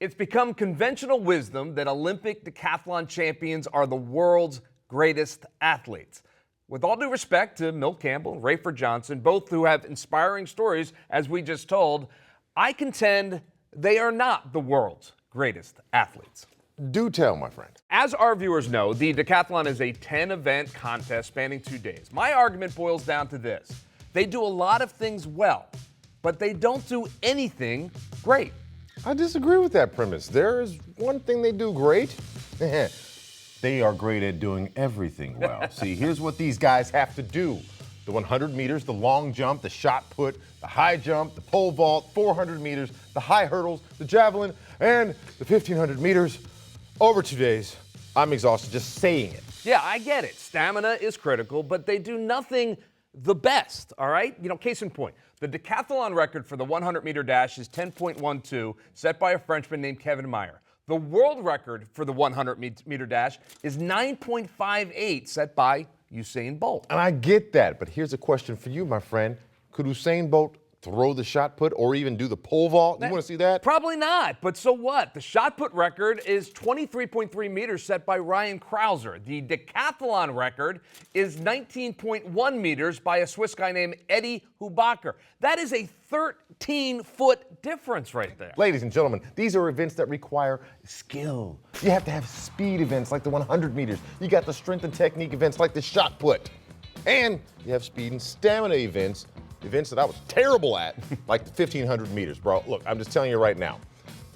It's become conventional wisdom that Olympic decathlon champions are the world's greatest athletes. With all due respect to Milt Campbell and Rayford Johnson, both who have inspiring stories, as we just told, I contend they are not the world's greatest athletes. Do tell, my friend. As our viewers know, the decathlon is a 10-event contest spanning 2 days. My argument boils down to this. They do a lot of things well, but they don't do anything great. I disagree with that premise. There is one thing they do great. They are great at doing everything well. See, here's what these guys have to do. The 100 meters, the long jump, the shot put, the high jump, the pole vault, 400 meters, the high hurdles, the javelin, and the 1,500 meters. Over 2 days, I'm exhausted just saying it. Yeah, I get it. Stamina is critical, but they do nothing the best, all right? Case in point, the decathlon record for the 100-meter dash is 10.12, set by a Frenchman named Kevin Meyer. The world record for the 100-meter dash is 9.58, set by Usain Bolt. And I get that, but here's a question for you, my friend. Could Usain Bolt throw the shot put or even do the pole vault? You want to see that? Probably not, but so what? The shot put record is 23.3 meters set by Ryan Krauser. The decathlon record is 19.1 meters by a Swiss guy named Eddie Hubacher. That is a 13-foot difference right there. Ladies and gentlemen, these are events that require skill. You have to have speed events like the 100 meters. You got the strength and technique events like the shot put. And you have speed and stamina events that I was terrible at, like the 1,500 meters, bro. Look, I'm just telling you right now,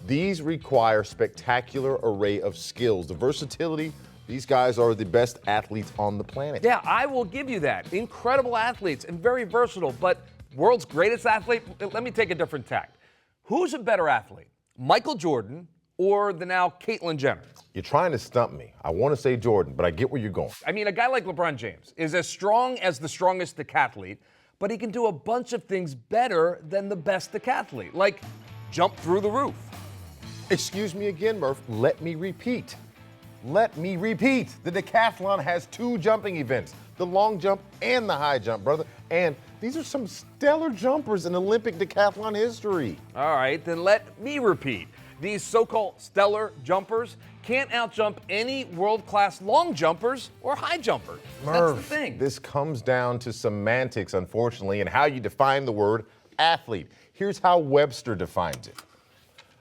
these require spectacular array of skills. The versatility, these guys are the best athletes on the planet. Yeah, I will give you that. Incredible athletes and very versatile, but world's greatest athlete? Let me take a different tack. Who's a better athlete, Michael Jordan or the now Caitlyn Jenner? You're trying to stump me. I want to say Jordan, but I get where you're going. I mean, a guy like LeBron James is as strong as the strongest decathlete, but he can do a bunch of things better than the best decathlete, like jump through the roof. Excuse me again, Murph. Let me repeat. The decathlon has 2 jumping events, the long jump and the high jump, brother. And these are some stellar jumpers in Olympic decathlon history. All right, then let me repeat. These so-called stellar jumpers can't outjump any world-class long jumpers or high jumpers. Murph, that's the thing. This comes down to semantics, unfortunately, and how you define the word athlete. Here's how Webster defines it.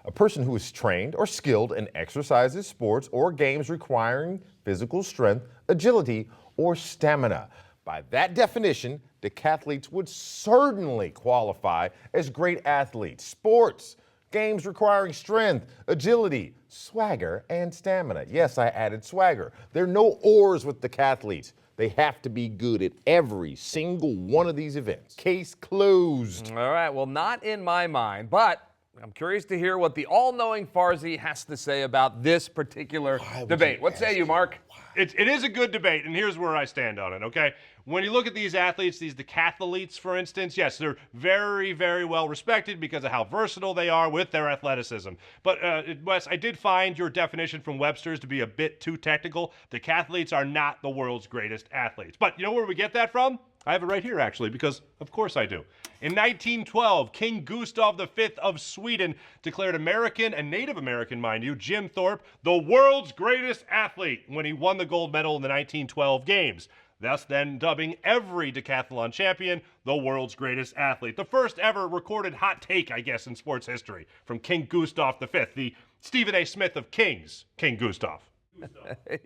A person who is trained or skilled in exercises, sports, or games requiring physical strength, agility, or stamina. By that definition, decathletes would certainly qualify as great athletes. Sports, games requiring strength, agility, swagger, and stamina. Yes, I added swagger. There are no ors with decathletes. They have to be good at every single one of these events. Case closed. All right, well, not in my mind, but I'm curious to hear what the all-knowing Farzi has to say about this particular debate. What say you, Mark? It is a good debate, and here's where I stand on it, okay? When you look at these athletes, these decathletes, for instance, yes, they're very, very well respected because of how versatile they are with their athleticism. But, Wes, I did find your definition from Webster's to be a bit too technical. Decathletes are not the world's greatest athletes. But you know where we get that from? I have it right here, actually, because of course I do. In 1912, King Gustav V of Sweden declared American and Native American, mind you, Jim Thorpe, the world's greatest athlete when he won the gold medal in the 1912 games, thus then dubbing every decathlon champion the world's greatest athlete. The first ever recorded hot take, I guess, in sports history from King Gustav V, the Stephen A. Smith of Kings, King Gustav.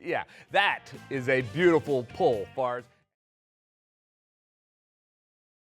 Yeah, that is a beautiful pull, Farz.